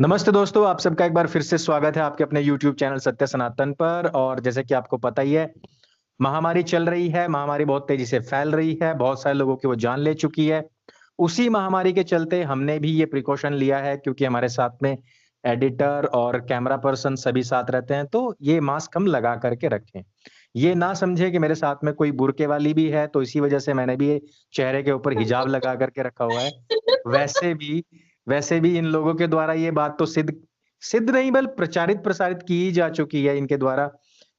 नमस्ते दोस्तों, आप सबका एक बार फिर से स्वागत है आपके अपने यूट्यूब चैनल सत्य सनातन पर। और जैसे कि आपको पता ही है, महामारी चल रही है, महामारी बहुत तेज़ी से फैल रही है, बहुत सारे लोगों की वो जान ले चुकी है। उसी महामारी के चलते हमने भी ये प्रिकॉशन लिया है, क्योंकि हमारे साथ में एडिटर और कैमरा पर्सन सभी साथ रहते हैं, तो ये मास्क हम लगा कर के रखें। ये ना समझें कि मेरे साथ में कोई बुर्के वाली भी है, तो इसी वजह से मैंने भी चेहरे के ऊपर हिजाब लगा कर के रखा हुआ है। वैसे भी वैसे भी इन लोगों के द्वारा ये बात तो सिद्ध सिद्ध नहीं बल्कि प्रचारित-प्रसारित की ही जा चुकी है इनके द्वारा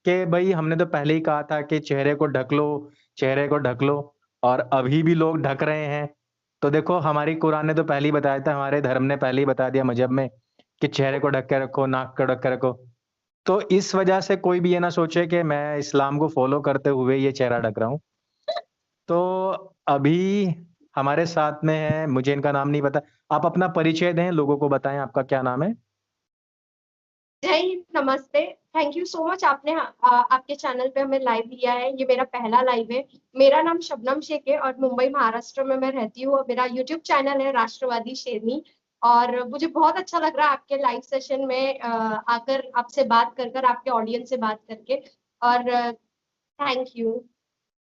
कि भई हमने तो पहले ही कहा था कि चेहरे को ढक लो और अभी भी लोग ढक रहे हैं। तो देखो हमारी कुरान ने तो पहले ही बताया था, हमारे धर्म ने पहले ही बता दिया मज़हब में कि चेहरे को ढक के रखो, नाक को ढक के रखो। तो इस वजह से कोई भी ये ना सोचे कि मैं इस्लाम को फ़ॉलो करते हुए ये चेहरा ढक रहा हूँ। तो अभी हमारे साथ में है, मुझे इनका नाम नहीं पता। आप अपना परिचय दें, लोगों को बताएँ आपका क्या नाम है? जय हिंद, नमस्ते। थैंक यू सो मच आपने आपके चैनल पे हमें लाइव लिया है। ये मेरा पहला लाइव है। मेरा नाम शबनम शेख है और मुंबई महाराष्ट्र में मैं रहती हूँ और मेरा यूट्यूब चैनल है राष्ट्रवादी शेरनी। और मुझे बहुत अच्छा लग रहा है आपके लाइव सेशन में आकर आपसे बात कर कर आपके ऑडियंस से बात करके। और थैंक यू।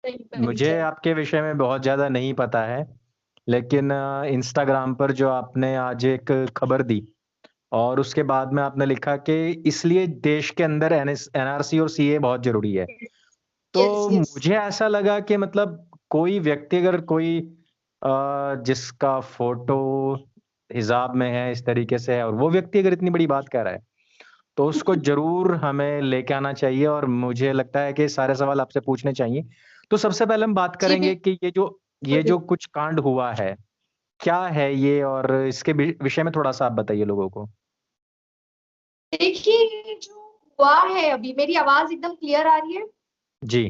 सही मुझे परिचय। आपके विषय में बहुत ज़्यादा नहीं पता है, लेकिन इंस्टाग्राम पर जो आपने आज एक खबर दी और उसके बाद में आपने लिखा कि इसलिए देश के अंदर एनआरसी और सीए बहुत ज़रूरी है। यस तो यस। मुझे ऐसा लगा कि मतलब कोई व्यक्ति अगर कोई जिसका फ़ोटो हिजाब में है, इस तरीके से है और वो व्यक्ति अगर इतनी बड़ी बात कह रहा है, तो उसको ज़रूर हमें लेके आना चाहिए और मुझे लगता है कि सारे सवाल आपसे पूछने चाहिए। तो सबसे पहले हम बात जी करेंगे कि ये बिल्कुल। जो कुछ कांड हुआ है, क्या है ये और इसके विषय में थोड़ा-सा आप बताइए लोगों को? देखिए, ये जो हुआ है अभी, मेरी आवाज एकदम क्लियर आ रही है? जी।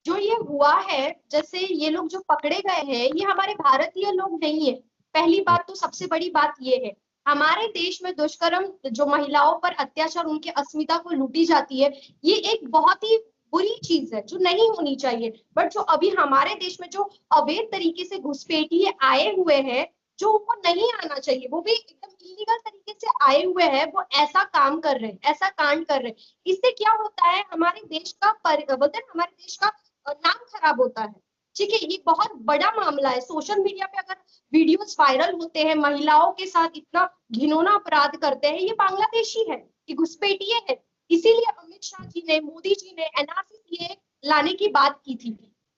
जो ये हुआ है, जैसे ये लोग जो पकड़े गए हैं, ये हमारे भारतीय लोग नहीं है। पहली हुँ, बात तो सबसे बड़ी बात ये है, हमारे देश में दुष्कर्म, जो महिलाओं पर अत्याचार, उनकी अस्मिता को लूटी जाती है, ये एक बहुत ही बुरी चीज है जो नहीं होनी चाहिए। बट जो अभी हमारे देश में जो अवैध तरीके से घुसपैठिए आए हुए हैं, जो उनको नहीं आना चाहिए, वो भी एकदम इलीगल तरीके से आए हुए हैं, वो ऐसा काम कर रहे हैं, ऐसा कांड कर रहे हैं। इससे क्या होता है, हमारे देश का बोलते हैं ना, हमारे देश का नाम खराब होता है। ठीक है, ये बहुत बड़ा मामला है। सोशल मीडिया पे अगर वीडियोस वायरल होते हैं, महिलाओं के साथ इतना घिनौना अपराध करते हैं, ये बांग्लादेशी है, ये घुसपैठिए है। इसीलिए अमित शाह जी ने, मोदी जी ने एनआरसी लाने की बात की थी।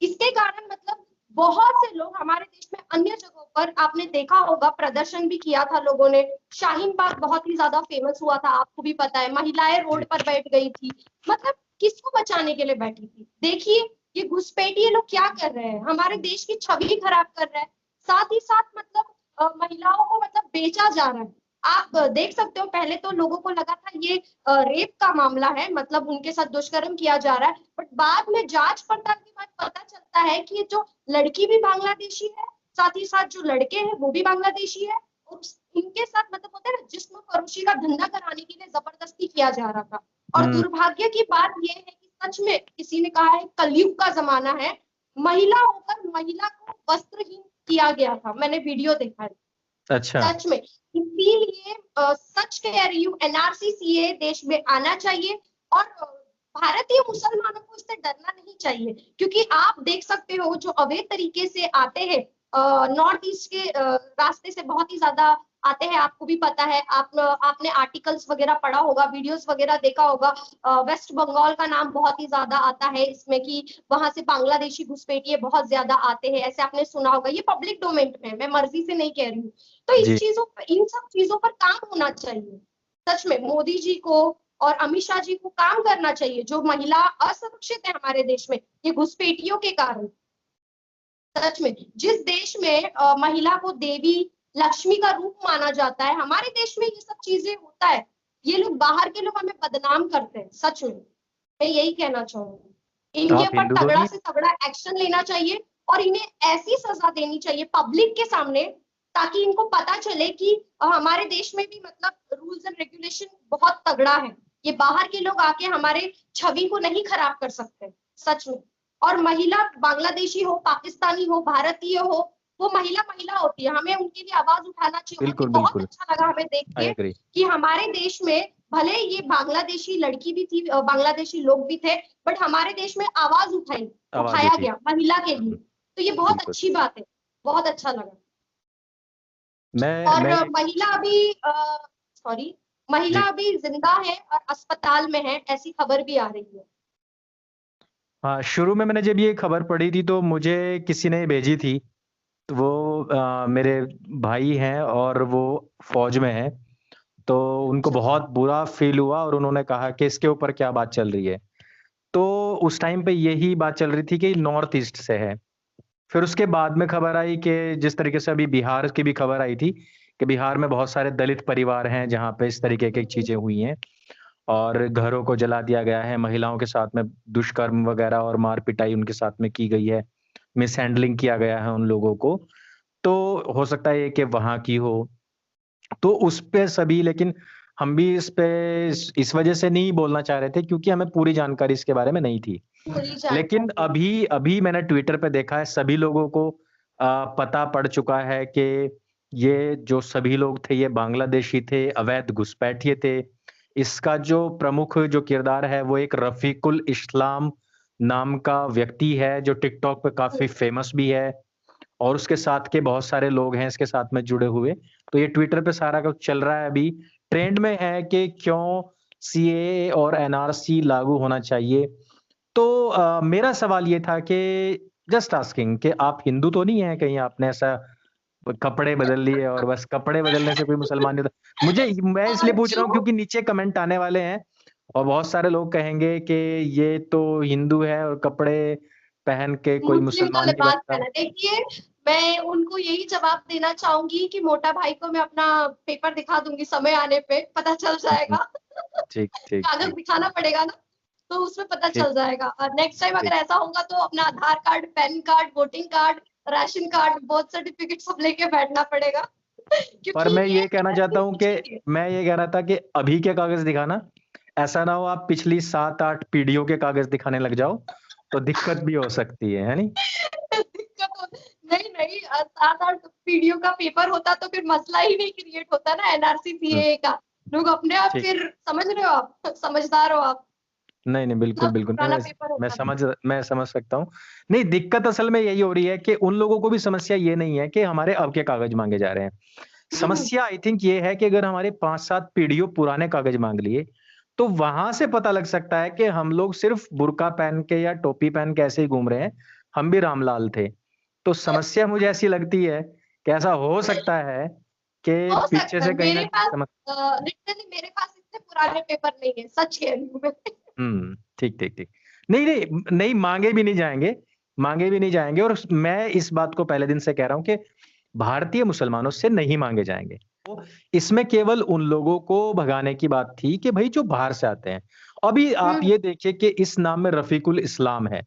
इसके कारण मतलब बहुत से लोग हमारे देश में अन्य जगहों पर, आपने देखा होगा, प्रदर्शन भी किया था लोगों ने। शाहीन बाग बहुत ही ज्यादा फेमस हुआ था, आपको भी पता है, महिलाएं रोड जी। पर बैठ गई थी। मतलब किसको बचाने के लिए बैठी थी? देखिए, ये घुसपैठिए लोग क्या कर रहे हैं, हमारे देश की छवि खराब कर रहे हैं। साथ ही साथ मतलब महिलाओं को मतलब बेचा जा रहा है। आप देख सकते हो, पहले तो लोगों को लगा था ये रेप का मामला है, मतलब उनके साथ दुष्कर्म किया जा रहा है। बट बाद में जांच पड़ताल के बाद पता चलता है कि ये जो लड़की भी बांग्लादेशी है, साथ ही साथ जो लड़के हैं वो भी बांग्लादेशी है। और इनके साथ मतलब होता है ना, जिस्म फरोशी का धंधा कराने के लिए जबरदस्ती किया जा रहा था। और हुँ, दुर्भाग्य की बात यह है कि सच में किसी ने कहा है कलयुग का जमाना है। महिला होकर महिला को वस्त्रहीन किया गया था, मैंने वीडियो देखा है। अच्छा। सच में, इसीलिए सच कह रही हूँ, एनआरसी सीए देश में आना चाहिए। और भारतीय मुसलमानों को इससे डरना नहीं चाहिए, क्योंकि आप देख सकते हो जो अवैध तरीके से आते हैं, नॉर्थ ईस्ट के रास्ते से बहुत ही ज्यादा आते हैं। आपको भी पता है, आपने आर्टिकल्स वगैरह पढ़ा होगा, वीडियोस वगैरह देखा होगा। वेस्ट बंगाल का नाम बहुत ही ज्यादा आता है इसमें, कि वहां से बांग्लादेशी घुसपैठिए बहुत ज्यादा आते हैं, ऐसे आपने सुना होगा। ये पब्लिक डोमेन में है, मैं मर्जी से नहीं कह रही हूँ। तो जी। इन सब चीजों पर काम होना चाहिए। सच में मोदी जी को और अमित शाह जी को काम करना चाहिए। जो महिला असुरक्षित है हमारे देश में, ये घुसपैठियों के कारण। सच में, जिस देश में महिला को देवी लक्ष्मी का रूप माना जाता है, हमारे देश में ये सब चीजें होता है। ये लोग, बाहर के लोग, हमें बदनाम करते हैं। सच में, मैं यही कहना चाहूंगी, इनके आप ऊपर हिंदू तो तगड़ा नहीं? से तगड़ा एक्शन लेना चाहिए। और इन्हें ऐसी सजा देनी चाहिए पब्लिक के सामने, ताकि इनको पता चले कि हमारे देश में भी मतलब रूल्स एंड रेगुलेशन बहुत तगड़ा है। ये बाहर के लोग आके हमारे छवि को नहीं खराब कर सकते। सच में। और महिला बांग्लादेशी हो, पाकिस्तानी हो, भारतीय हो, वो महिला महिला होती है, हमें उनके लिए आवाज उठाना चाहिए। और ये बिल्कुल बहुत बिल्कुल, अच्छा लगा हमें देख आई के एग्री। कि हमारे देश में भले ये बांग्लादेशी लड़की भी थी, बांग्लादेशी लोग भी थे, बट हमारे देश में आवाज आवाज उठाया उठी। गया महिला के लिए। तो ये बहुत बिल्कुल। अच्छी बात है, बहुत अच्छा लगा। मैं और मैं महिला अभी सॉरी, महिला जी, अभी जिंदा है और अस्पताल में है, ऐसी खबर भी आ रही है। हाँ, शुरू में मैंने जब ये खबर पढ़ी थी तो मुझे किसी ने भेजी थी। तो वो मेरे भाई हैं और वो फ़ौज में हैं, तो उनको अच्छा। बहुत बुरा फ़ील हुआ और उन्होंने कहा कि इसके ऊपर क्या बात चल रही है। तो उस टाइम पे यही बात चल रही थी कि नॉर्थ ईस्ट से है। फिर उसके बाद में खबर आई कि जिस तरीके से अभी बिहार की भी खबर आई थी कि बिहार में बहुत सारे दलित परिवार हैं जहाँ पे इस तरीके की चीज़ें हुई हैं और घरों को जला दिया गया है, महिलाओं के साथ में दुष्कर्म वगैरह और मार-पिटाई उनके साथ में की गई है, मिसहैंडलिंग किया गया है उन लोगों को। तो हो सकता है ये कि वहाँ की हो। तो उस पे सभी लेकिन हम भी इस पे इस वज़ह से नहीं बोलना चाह रहे थे क्योंकि हमें पूरी जानकारी इसके बारे में नहीं थी। पूरी लेकिन जानकारी है। अभी अभी मैंने ट्विटर पे देखा है सभी लोगों को पता पड़ चुका है कि ये जो सभी लोग थे ये बांग्लादेशी थे, अवैध घुसपैठिए थे। इसका जो प्रमुख जो किरदार है वो एक रफ़ीकुल इस्लाम नाम का व्यक्ति है जो टिकटॉक पे काफ़ी फ़ेमस भी है और उसके साथ के बहुत सारे लोग हैं इसके साथ में जुड़े हुए। तो ये ट्विटर पे सारा कुछ चल रहा है अभी। ट्रेंड में है कि क्यों सीएए और एनआरसी लागू होना चाहिए। तो मेरा सवाल ये था कि जस्ट आस्किंग कि आप हिंदू तो नहीं हैं कहीं आपने ऐसा कपड़े बदल लिए और बस कपड़े बदलने से कोई मुसलमान नहीं होता। मैं इसलिए पूछ रहा जो हूँ क्योंकि नीचे कमेंट आने वाले हैं और बहुत सारे लोग कहेंगे कि ये तो हिंदू है और कपड़े पहन के कोई मुस्लिम का मुसलमान नहीं लिबास बनता। पहना, देखिए मैं उनको यही जवाब देना चाहूंगी कि मोटा भाई को मैं अपना पेपर दिखा दूंगी, समय आने पे पता चल हुँ, हुँ। जाएगा। ठीक, ठीक, कागज ठीक, दिखाना पड़ेगा ना, तो उसमें पता ठीक, चल जाएगा। और नेक्स्ट टाइम अगर ठीक। ऐसा होगा तो अपना Aadhaar card, PAN card, voting card, ration card, birth certificate सब लेके बैठना पड़ेगा। पर क्योंकि मैं ये ये कहना ऐसे चाहता हूँ कि पूछेंगे। मैं ये कह रहा था कि अभी के कागज़ दिखाना, ऐसा ना हो आप पिछली 7-8 पीढ़ियों के कागज़ दिखाने लग जाओ, तो दिक्कत भी हो सकती है नहीं? दिक्कत हो नहीं, नहीं 7-8 पीढ़ियों का पेपर होता तो फिर मसला ही नहीं क्रिएट होता ना एनआरसी हुँ, सीएए का। लोग अपने आप ठीक। फिर समझ रहे हो आप? समझदार हो आप? नहीं, नहीं, इतना बिल्कुल, बिल्कुल। नहीं, पुराना पेपर होता था। मैं समझ सकता हूँ। नहीं, दिक्कत असल में यही हो रही है कि उन लोगों को भी समस्या ये नहीं है कि हमारे अब के कागज़ माँगे जा रहे हैं। समस्या आई थिंक ये है कि अगर हमारे 5-7 पीढ़ियों पुराने कागज़ माँग लिए, तो वहाँ से पता लग सकता है कि हम लोग सिर्फ़ बुर्का पहन के या टोपी पहन के ऐसे ही घूम रहे हैं, हम भी रामलाल थे। तो समस्या मुझे ऐसी लगती है कि ऐसा हो सकता है कि हो पीछे सकता है से कहीं मेरे न पास सम लिटरली मेरे पास इतने पुराने पेपर नहीं है, सच कह रही हूँ मैं। हुँ, ठीक, ठीक, ठीक। नहीं, नहीं, नहीं माँगे भी नहीं जाएँगे, माँगे भी नहीं जाएँगे और मैं इस बात को पहले दिन से कह रहा हूँ कि भारतीय मुसलमानों से नहीं माँगे जाएँगे। तो इसमें केवल उन लोगों को भगाने की बात थी कि भई जो बाहर से आते हैं। अभी आप हुँ, ये देखिए कि इस नाम में रफ़ीकुल इस्लाम है।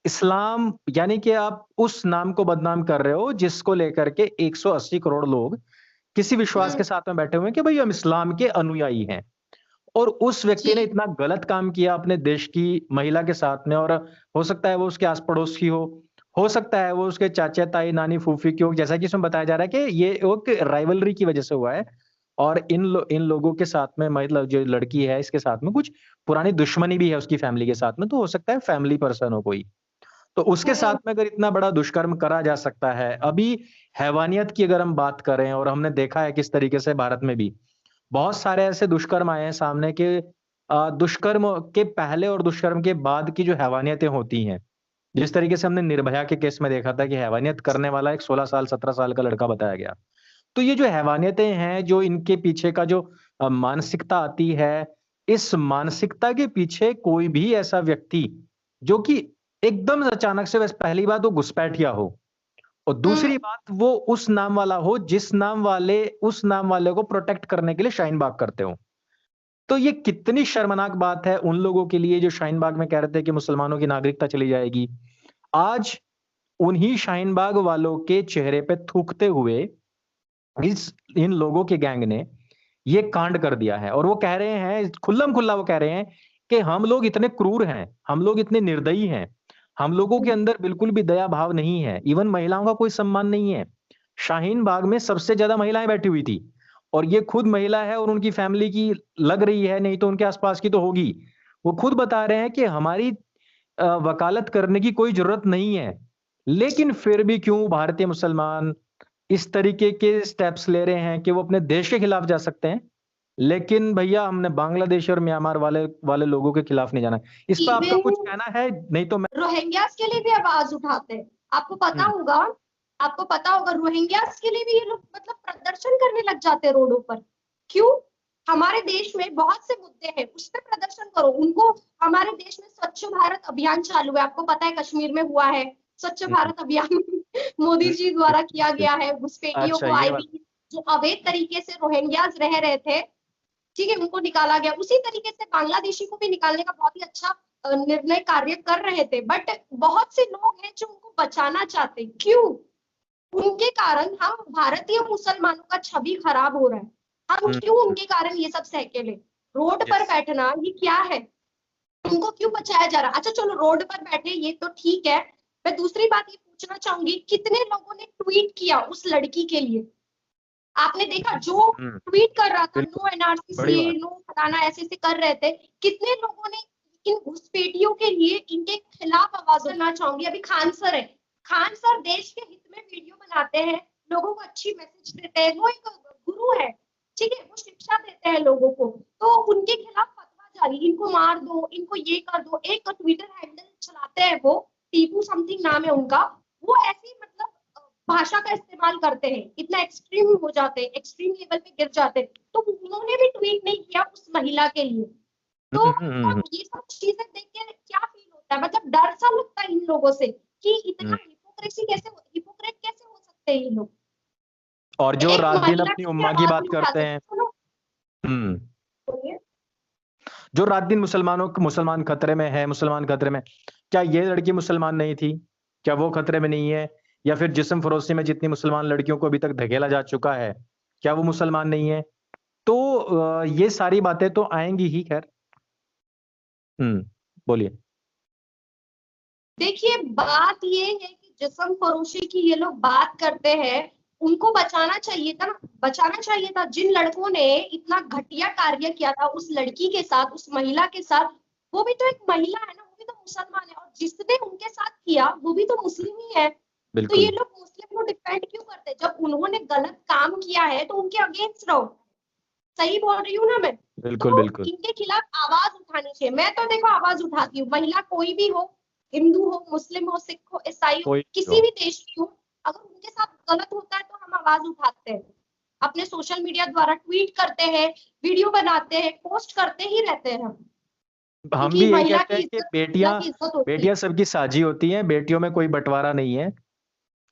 इस्लाम यानी कि आप उस नाम को बदनाम कर रहे हो जिसको लेकर के 180 करोड़ लोग किसी विश्वास हुँ, के साथ में बैठे हुए हैं कि भई हम इस्लाम के अनुयायी हैं। और उस व्यक्ति ने जी, इतना गलत काम किया अपने देश की महिला के साथ में और हो सकता है वो उसके आस-पड़ोस की हो सकता है वो उसके चाचा, ताई, नानी, फूफी की हो, जैसा कि इसमें बताया जा रहा है कि ये एक राइवलरी की वजह से हुआ है और इन लोगों के साथ में मतलब जो लड़की है इसके साथ में कुछ पुरानी दुश्मनी भी है उसकी फैमिली के साथ में, तो हो सकता है फैमिली पर्सन हो कोई। तो उसके साथ हुँ, में अगर इतना बड़ा दुष्कर्म करा जा सकता है, अभी हैवानियत की अगर हम बात करें और हमने देखा है किस तरीके से भारत में भी बहुत सारे ऐसे दुष्कर्म आए हैं सामने कि दुष्कर्म के पहले और दुष्कर्म के बाद की जो हैवानियतें होती हैं, जिस तरीके से हमने निर्भया के केस में देखा था कि हैवानियत करने वाला एक 16 साल, 17 साल का लड़का बताया गया। तो ये जो हैवानियतें हैं, जो इनके पीछे का जो मानसिकता आती है, इस मानसिकता के पीछे कोई भी ऐसा व्यक्ति, जो कि एकदम अचानक से बस पहली बात वो घुसपैठिया हो और हुँ, दूसरी बात वो उस नाम वाला हो, जिस नाम वाले उस नाम वाले को प्रोटेक्ट करने के लिए शाहीन बाग करते हों। तो ये कितनी शर्मनाक बात है उन लोगों के लिए जो शाहीन बाग में कह रहे थे कि मुसलमानों की नागरिकता चली जाएगी। आज उन्हीं शाहीन बाग वालों के चेहरे पे थूकते हुए इस इन लोगों के गैंग ने ये कांड कर दिया है और वो कह रहे हैं खुल्लम-खुल्ला वो कह रहे हैं कि हम लोग इतने क्रूर हैं, हम लोग इतने निर्दयी हैं। हम लोगों के अंदर बिल्कुल भी दया भाव नहीं है। इवन महिलाओं का कोई सम्मान नहीं है। शाहीन बाग में सबसे ज्यादा महिलाएं बैठी हुई थी और ये खुद महिला है और उनकी फैमिली की लग रही है, नहीं तो उनके आसपास की तो होगी। वो खुद बता रहे हैं कि हमारी वकालत करने की कोई जरूरत नहीं है, लेकिन फिर भी क्यों भारतीय मुसलमान इस तरीके के स्टेप्स ले रहे हैं कि वो अपने देश के खिलाफ जा सकते हैं, लेकिन भैया हमने बांग्लादेश और म्यांमार वाले वाले लोगों के खिलाफ नहीं जाना। इस पर आपका कुछ इवन कहना है? नहीं तो मैं रोहिंग्यास के लिए भी आवाज उठाते हैं। आपको पता हम्म, होगा, आपको पता होगा रोहिंग्यास के लिए भी ये लोग मतलब प्रदर्शन करने लग जाते हैं रोडों पर। क्यों? हमारे देश में बहुत से मुद्दे हैं, उस पर प्रदर्शन करो उनको। हमारे देश में स्वच्छ भारत अभियान चालू है, आपको पता है कश्मीर में हुआ है स्वच्छ हम्म, भारत अभियान मोदी जी द्वारा किया बिल्कुल। गया है। घुसपैठियों अच्छा को ये वाला। आईवी जो अवैध तरीके से रोहिंग्यास रह रहे थे, ठीक है, उनको निकाला गया। उसी तरीके से बांग्लादेशी को भी निकालने का बहुत ही अच्छा निर्णय कार्य कर रहे थे। बट बहुत से लोग हैं जो उनको बचाना चाहते हैं। क्यों? उनके कारण हम भारतीय मुसलमानों का छवि खराब हो रहा है। हम क्यों हम्म, उनके कारण ये सब सहकेले? रोड पर यस। बैठना ये क्या है? उनको क्यों बचाया जा रहा? अच्छा चलो रोड पर बैठे ये तो ठीक है। मैं दूसरी बात ये पूछना चाहूंगी, कितने लोगों ने ट्वीट किया उस लड़की के लिए? आपने देखा जो हम्म, ट्वीट कर रहा था बिल्कुल। नो बड़ी एनआरसी बात। नो फलाना ऐसे ऐसे कर रहे थे, कितने लोगों ने इन घुसपैठियों के लिए इनके खिलाफ आवाज करना चाहूंगी। अभी खान सर है, खान सर देश के हित में वीडियो बनाते हैं, लोगों को अच्छी मैसेज देते हैं, वो एक गुरु है, ठीक है, वो शिक्षा देते हैं लोगों को। तो उनके खिलाफ फतवा जारी, इनको मार दो, इनको ये कर दो। एक ट्विटर हैंडल चलाते हैं वो, टीपू समथिंग नाम है उनका। वो ऐसी मतलब भाषा का इस्तेमाल करते हैं, इतना एक्सट्रीम हो जाते हैं, एक्सट्रीम लेवल पे गिर जाते हैं। तो उन्होंने भी ट्वीट नहीं किया उस महिला के लिए। तो मतलब हम्म, ये सब चीजें देख के क्या फील होता है? मतलब डर सा लगता है इन लोगों से कि इतना हम्म। हिपोक्रेट कैसे हो सकते हैं ये लोग? और जो एक रात दिन महिला अपनी की उम्मा की आवाज बात नहीं करते उठाते। हैं। सुनो, हम्म। बोलिए। जो रात दिन मुसलमान खतरे में है, मुसलमान खतरे में, क्या ये लड़की मुसलमान नहीं थी? क्या वो खतरे में नहीं है? या फिर जिस्म फरोशी में जितनी मुसलमान लड़कियों को अभी तक धकेला जा चुका है, क्या वो मुसलमान नहीं है? तो ये सारी बातें तो आएंगी ही, खैर। बोलिए। देखिए बात ये है कि जिस्म फरोशी की ये लोग बात करते हैं, उनको बचाना चाहिए था ना, बचाना चाहिए था। जिन लड़कों ने इतना घटिया कार्य किया था उस लड़की के साथ, उस महिला के साथ, वो भी तो एक महिला है ना, वो भी तो मुसलमान है, और जिसने उनके साथ किया वो भी तो मुस्लिम ही है। तो ये बिल्कुल, लोग मुस्लिम को डिफेंड क्यों करते हैं? जब उन्होंने गलत काम किया है तो उनके अगेंस्ट रहो। सही बोल रही हूँ ना मैं? बिल्कुल, तो बिल्कुल। इनके खिलाफ आवाज उठानी चाहिए। मैं तो देखो आवाज उठाती हूँ, महिला कोई भी हो, हिंदू हो, मुस्लिम हो, सिख हो, ईसाई हो, कोई भी किसी हो। भी देश की हो, अगर उनके साथ गलत होता है तो हम आवाज उठाते हैं, अपने सोशल मीडिया द्वारा ट्वीट करते हैं, वीडियो बनाते हैं, पोस्ट करते ही रहते हैं हम। हम क्योंकि भी यही महिला कहते की हैं कि इज्जत महिला बेटियां की इज्जत होती है। बेटियां सबकी साझी होती हैं, बेटियों में कोई बंटवारा नहीं है।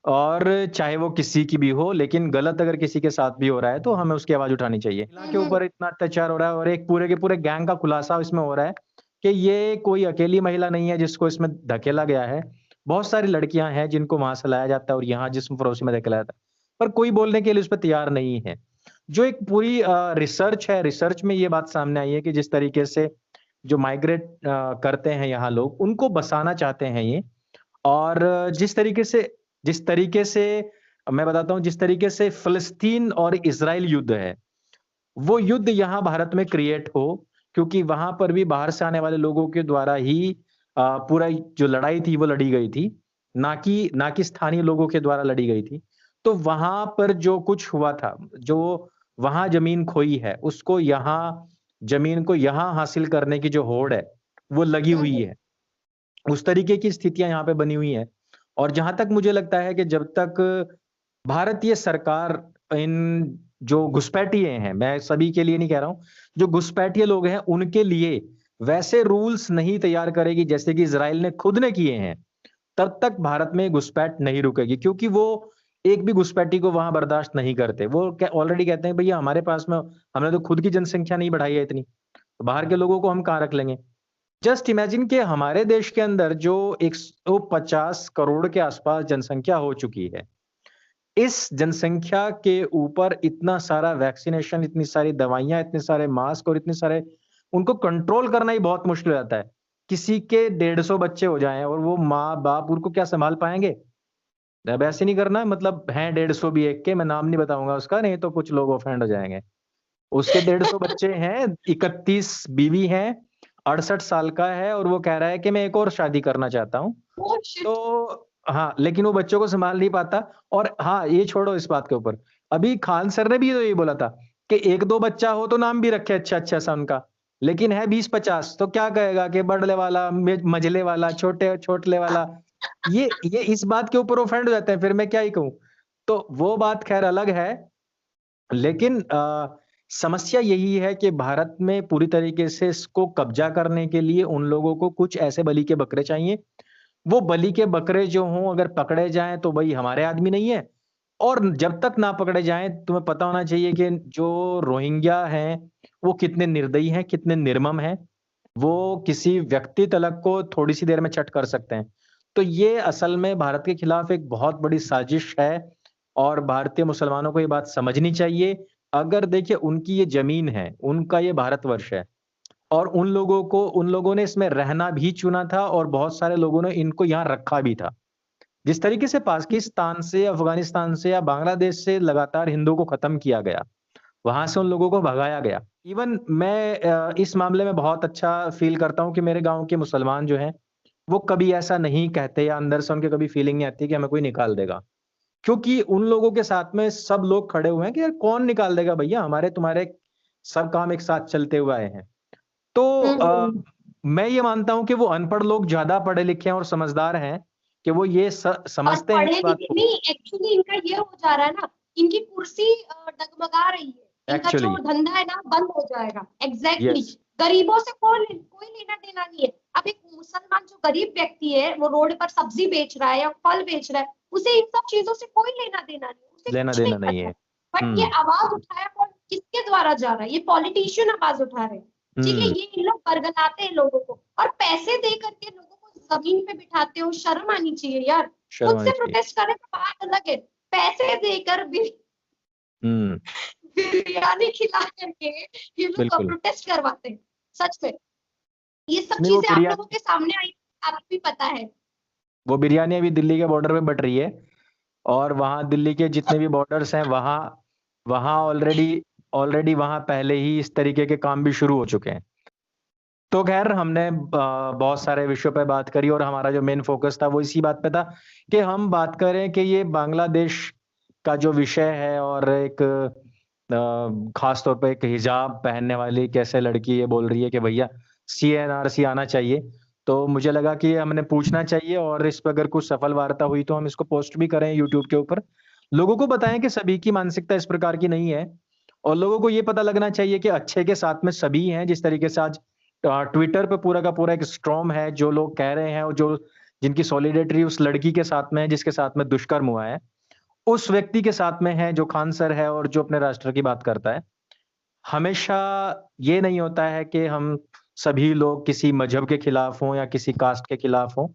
और चाहे वो किसी की भी हो, लेकिन गलत अगर किसी के साथ भी हो रहा है तो हमें उसकी आवाज उठानी चाहिए। महिला के हम्म। ऊपर इतना अत्याचार हो रहा है और एक पूरे के पूरे गैंग का खुलासा इसमें हो रहा है कि ये कोई अकेली महिला नहीं है जिसको इसमें धकेला गया है। बहुत सारी लड़कियां हैं जिनको वहां से लाया जाता है और यहाँ जिस्म फरोशी में धकेला जाता है, पर कोई बोलने के लिए उस पर तैयार नहीं है। जो एक पूरी रिसर्च है, रिसर्च में ये बात सामने आई है कि जिस तरीके से जो माइग्रेट करते हैं यहाँ लोग, उनको बसाना चाहते हैं ये। और जिस तरीके से मैं बताता हूँ, जिस तरीके से फ़लस्तीन और इज़राइल युद्ध है, वो युद्ध यहाँ भारत में क्रिएट हो, क्योंकि वहाँ पर भी बाहर से आने वाले लोगों के द्वारा ही पूरा जो लड़ाई थी वो लड़ी गई थी, ना कि स्थानीय लोगों के द्वारा लड़ी गई थी। तो वहाँ पर जो कुछ हुआ था, जो वहाँ ज़मीन खोई है, उसको यहाँ ज़मीन को यहाँ हासिल करने की जो होड़ है, वो लगी हुई हम्म। है। उस तरीके की स्थितियाँ यहाँ पे बनी हुई हैं। और जहाँ तक मुझे लगता है कि जब तक भारतीय सरकार इन जो घुसपैठिए हैं, मैं सभी के लिए नहीं कह रहा हूँ, जो घुसपैठिए लोग हैं, उनके लिए वैसे रूल्स नहीं तैयार करेगी जैसे कि इज़राइल ने खुद ने किए हैं, तब तक भारत में घुसपैठ नहीं रुकेगी, क्योंकि वो एक भी घुसपैठी को वहाँ बर्दाश्त नहीं करते। वो क्या ऑलरेडी कहते हैं, भैया हमारे पास में हमने तो खुद की जनसंख्या नहीं बढ़ाई है इतनी, तो बाहर के लोगों को हम कहाँ रख लेंगे? जस्ट इमेजिन कि हमारे देश के अंदर जो 150 करोड़ के आसपास जनसंख्या हो चुकी है, इस जनसंख्या के ऊपर इतना सारा वैक्सीनेशन, इतनी सारी दवाइयाँ, इतने सारे मास्क और इतने सारे उनको कंट्रोल करना ही बहुत मुश्किल हो जाता है। किसी के 150 बच्चे हो जाएँ और वो माँ-बाप उनको क्या सँभाल पाएँगे? अब ऐसे नहीं करना मतलब हैं 150 भी एक के, मैं नाम नहीं बताऊँगा उसका, नहीं तो कुछ लोग ऑफेंड हो जाएँगे। उसके 150 बच्चे हैं, 31 बीवी हैं, 68 साल का है और वो कह रहा है कि मैं एक और शादी करना चाहता हूँ। Oh shit! तो हाँ, लेकिन वो बच्चों को सँभाल नहीं पाता और हाँ, ये छोड़ो इस बात के ऊपर। अभी खान सर ने भी तो यही बोला था कि 1-2 बच्चा हो तो नाम भी रखे अच्छा-अच्छा सा उनका। लेकिन है 20-50 तो क्या कहेगा कि बड़ले वाला, मझले वाला, छोटले वाला। ये इस बात के ऊपर ऑफेंड हो जाते हैं, फिर मैं क्या ही कहूँ? तो वो बात ख़ैर अलग है, लेकिन समस्या यही है कि भारत में पूरी तरीके से इसको कब्ज़ा करने के लिए उन लोगों को कुछ ऐसे बलि के बकरे चाहिए। वो बलि के बकरे जो हों अगर पकड़े जाएँ तो भई हमारे आदमी नहीं है और जब तक ना पकड़े जाएँ तुम्हें पता होना चाहिए कि जो रोहिंग्या हैं, वो कितने निर्दयी हैं, कितने निर्मम हैं। वो किसी व्यक्ति तलक को थोड़ी-सी देर में चट कर सकते हैं। तो ये असल में भारत के खिलाफ एक बहुत बड़ी साजिश है और भारतीय मुसलमानों को ये बात समझनी चाहिए। अगर देखिए उनकी ये ज़मीन है, उनका ये भारतवर्ष है और उन लोगों ने इसमें रहना भी चुना था और बहुत सारे लोगों ने इनको यहाँ रखा भी था। जिस तरीके से पाकिस्तान से, अफ़गानिस्तान से या बांग्लादेश से लगातार हिंदुओं को खत्म किया गया, वहाँ से उन लोगों को भगाया गया। इवन मैं इस मामले में बहुत अच्छा फ़ील करता हूँ कि मेरे गाँव के मुसलमान जो हैं, वो कभी ऐसा नहीं कहते या अंदर से उनके कभी फ़ीलिंग नहीं आती कि हमें कोई निकाल देगा। क्योंकि उन लोगों के साथ में सब लोग खड़े हुए हैं कि यार कौन निकाल देगा भैया, हमारे तुम्हारे सब काम एक साथ चलते हुए आए हैं। तो हुँ, हुँ। मैं ये मानता हूँ कि वो अनपढ़ लोग ज़्यादा पढ़े लिखे हैं और समझदार हैं कि वो ये और समझते हैं इस बात पढ़े-लिखे को। नहीं, एक्चुअली इनका ये हो जा रहा है ना, इनकी कुर्सी डगमगा रही है। इनका जो एक्चुअली धंधा है ना बंद हो जाएगा। एग्ज़ैक्टली यस, गरीबों से कोई लेना-देना नहीं है। अब एक मुसलमान जो गरीब व्यक्ति है, वो रोड पर सब्ज़ी बेच रहा है या फल बेच रहा है, उसे इन सब चीज़ों से कोई लेना-देना नहीं है, उसे कुछ नहीं लेना-देना नहीं पता है। है। बट ये हुँ, आवाज़ उठाया कौन किसके द्वारा जा रहा है? ये पॉलिटिशियन आवाज़ उठा रहे हैं। ठीक है? हुँ, ये इन लोग बरगलाते हैं लोगों को और पैसे दे कर के लोगों को ज़मीन पे बिठाते हो, शर्म आनी चाहिए यार। खुद शर्म आनी से चाहिए। प्रोटेस्ट करें तो बात अलग है। पैसे देकर भी हुँ, बिरयानी खिला करके ये लोग बिल्कुल। प्रोटेस्ट करवाते हैं, सच में। ये सब नहीं वो चीज़ें आप लोगों बिरयानी के सामने आई, आपको भी पता है। वो बिरयानी अभी दिल्ली के बॉर्डर पे बँट रही है और वहाँ दिल्ली के जितने भी बॉर्डर्स हैं वहाँ वहाँ ऑलरेडी ऑलरेडी वहाँ पहले ही इस तरीके के काम भी शुरू हो चुके हैं। तो ख़ैर हमने बहुत सारे विषयों पे बात करी और हमारा जो मेन फ़ोकस था वो इसी बात पे था कि हम बात करें कि ये बांग्लादेश का जो विषय है और एक ख़ास तौर पे एक हिजाब पहनने वाली कैसे लड़की ये बोल रही है कि भैया सीएनआरसी आना चाहिए। तो मुझे लगा कि हमने पूछना चाहिए और इस पे अगर कुछ सफल वार्ता हुई तो हम इसको पोस्ट भी करें यूट्यूब के ऊपर। लोगों को बताएँ कि सभी की मानसिकता इस प्रकार की नहीं है और लोगों को ये पता लगना चाहिए कि अच्छे के साथ में सभी हैं जिस तरीके से आज ट्विटर पे पूरा का पूरा एक स्टॉर्म है, जो लोग कह रहे हैं और जो जिनकी सॉलिडेरिटी उस लड़की के साथ में है, जिसके साथ में दुष्कर्म हुआ है, उस व्यक्ति के साथ में है जो खान सर है और जो अपने राष्ट्र की बात करता है। हमेशा ये नहीं होता है कि हम सभी लोग किसी मज़हब के खिलाफ हों या किसी कास्ट के खिलाफ हों।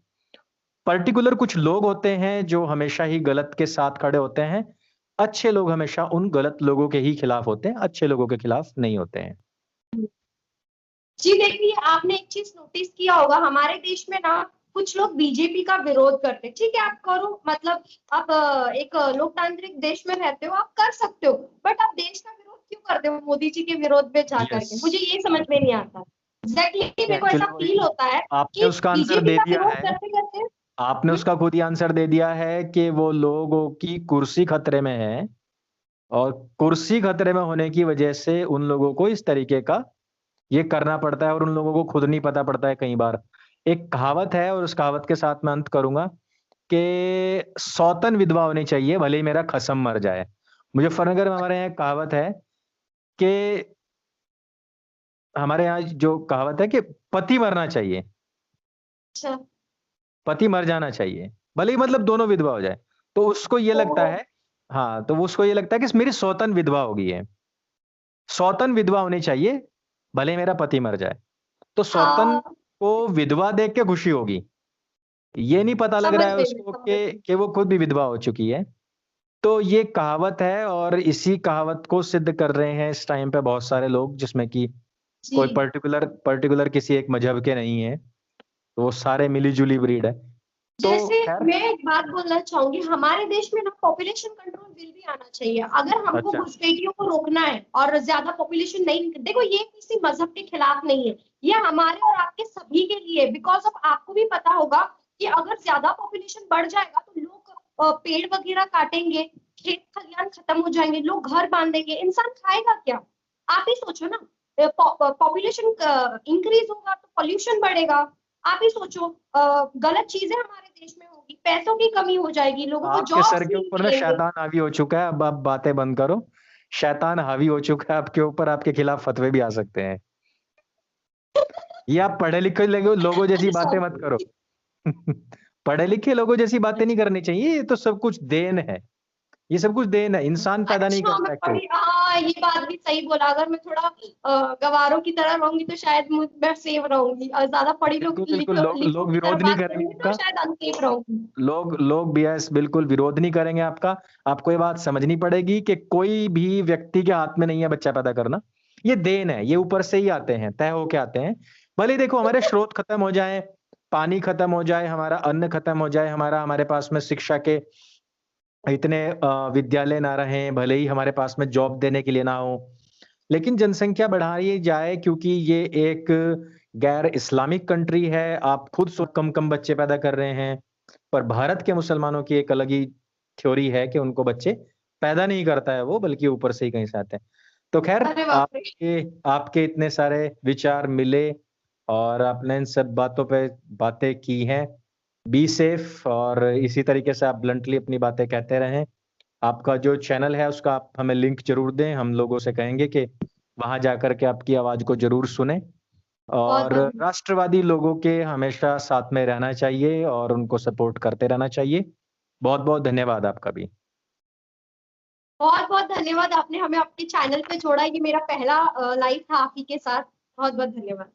पर्टिकुलर कुछ लोग होते हैं जो हमेशा ही गलत के साथ खड़े होते हैं। अच्छे लोग हमेशा उन गलत लोगों के ही खिलाफ होते हैं, अच्छे लोगों के खिलाफ नहीं होते हैं। जी देखिए, आपने एक चीज़ नोटिस किया होगा हमारे देश में ना कुछ लोग बीजेपी का विरोध करते हैं। ठीक है, आप करो मतलब आप एक लोकतांत्रिक देश में रहते हो, आप कर सकते हो। बट आप देश का विरोध क्यों करते हो मोदी जी के विरोध में जा यस। करके? मुझे ये समझ में नहीं आता। एग्ज़ैक्टली मेरे को ऐसा एक्चुअली वही फ़ील होता है आपने कि उसका आंसर बीजेपी दे का दिया विरोध है। करते-करते आपने हुँ, उसका खुद ही आंसर दे दिया है कि वो लोगों की कुर्सी खतरे में है और कुर्सी खतरे में होने की वजह से उन लोगों को इस तरीके का ये करना पड़ता है और उन लोगों को खुद नहीं पता पड़ता है कई बार। एक कहावत है और उस कहावत के साथ मैं अंत करूँगा कि सौतन विधवा होनी चाहिए, भले ही मेरा खसम मर जाए। मुज़फ्फरनगर में हमारे यहाँ एक कहावत है कि हमारे यहाँ जो कहावत है कि पति मरना चाहिए, अच्छा, पति मर जाना चाहिए, भले ही मतलब दोनों विधवा हो जाए। तो उसको ये लगता ओह! है हाँ, तो वो उसको ये लगता है कि मेरी सौतन विधवा हो गई है। सौतन विधवा होनी चाहिए, भले मेरा पति मर जाए। तो सौतन हाँ, को विधवा देख के खुशी होगी। ये नहीं पता लग रहा है उसको समझ गई। कि वो खुद भी विधवा हो चुकी है। तो ये कहावत है और इसी कहावत को सिद्ध कर रहे हैं इस टाइम पे बहुत सारे लोग जिसमें कि कोई जी, पर्टिकुलर पर्टिकुलर किसी एक मज़हब के नहीं हैं। तो वो सारे मिली-जुली ब्रीड है। तो जैसे खैर मैं एक बात बोलना चाहूंगी, हमारे देश में ना पॉपुलेशन कंट्रोल बिल भी आना चाहिए। अगर हमको अच्छा, घुसपैठियों को रोकना है और ज्यादा पॉपुलेशन नहीं, देखो ये किसी मजहब के खिलाफ नहीं है, ये हमारे और आपके सभी के लिए, बिकॉज ऑफ आपको भी पता होगा कि अगर ज्यादा पॉपुलेशन बढ़ जाएगा तो लोग पेड़ वगैरह काटेंगे, खेत खलियान खत्म हो जाएंगे, लोग घर बांधेंगे, इंसान खाएगा क्या? आप ही सोचो ना, पॉपुलेशन इंक्रीज होगा तो पॉल्यूशन बढ़ेगा। आप ही सोचो, गलत चीजें हमारे देश में होगी, पैसों की कमी हो जाएगी, लोगों को आपके सर जॉब्स के नहीं ऊपर ना मिलेंगे। शैतान हावी हो चुका है, अब आप बातें बंद करो। शैतान हावी हो चुका है आपके ऊपर, आपके खिलाफ फतवे भी आ सकते हैं। ये आप पढ़े-लिखे लोगों जैसी बातें मत करो। सॉरी। पढ़े-लिखे लोगों जैसी बातें नहीं करनी चाहिए, ये तो सब कुछ देन है। ये सब कुछ देन है, इंसान पैदा नहीं अच्छा, मैं करता है कोई। पढ़ी, हाँ ये बात भी सही बोला, अगर मैं थोड़ा गवारों की तरह रहूंगी तो शायद मैं सेफ रहूंगी, और ज्यादा पढ़ी बिल्कुल, बिल्कुल, लोग लिखों लोग की तरह विरोध नहीं बात करेंगे करूंगी तो आपका। शायद अनसेफ रहूंगी। लोग भी यस बिल्कुल विरोध नहीं करेंगे आपका। आपको ये बात समझनी पड़ेगी कि कोई भी व्यक्ति के हाथ में नहीं है बच्चा पैदा करना। ये देन है, ये ऊपर से ही आते हैं, तय होके आते हैं। भले ही देखो हमारे स्रोत खत्म हो जाएँ, पानी खत्म हो जाए, हमारा अन्न खत्म हो जाए, हमारे पास में शिक्षा के इतने विद्यालय ना रहें, भले ही हमारे पास में जॉब देने के लिए ना हो, लेकिन जनसंख्या बढ़ाई जाए क्योंकि ये एक गैर इस्लामिक कंट्री है। आप खुद कम-कम बच्चे पैदा कर रहे हैं। पर भारत के मुसलमानों की एक अलग ही थ्योरी है कि उनको बच्चे पैदा नहीं करता है वो, बल्कि ऊपर से ही कहीं से आते हैं। तो ख़ैर अरे बाप रे। आपके आपके इतने सारे विचार मिले और आपने इन सब बातों पे बातें की हैं। बी सेफ और इसी तरीके से आप ब्लंटली अपनी बातें कहते रहें। आपका जो चैनल है उसका आप हमें लिंक ज़रूर दें। हम लोगों से कहेंगे कि वहाँ जाकर के आपकी आवाज़ को ज़रूर सुनें बहुत और बहुत राष्ट्रवादी लोगों के हमेशा साथ में रहना चाहिए और उनको सपोर्ट करते रहना चाहिए। बहुत-बहुत धन्यवाद आपका भी। बहुत बहुत धन्यवाद, आपने हमें आपके चैनल पे जोड़ा, ये मेरा पहला लाइव था आप ही के साथ। बहुत बहुत धन्यवाद।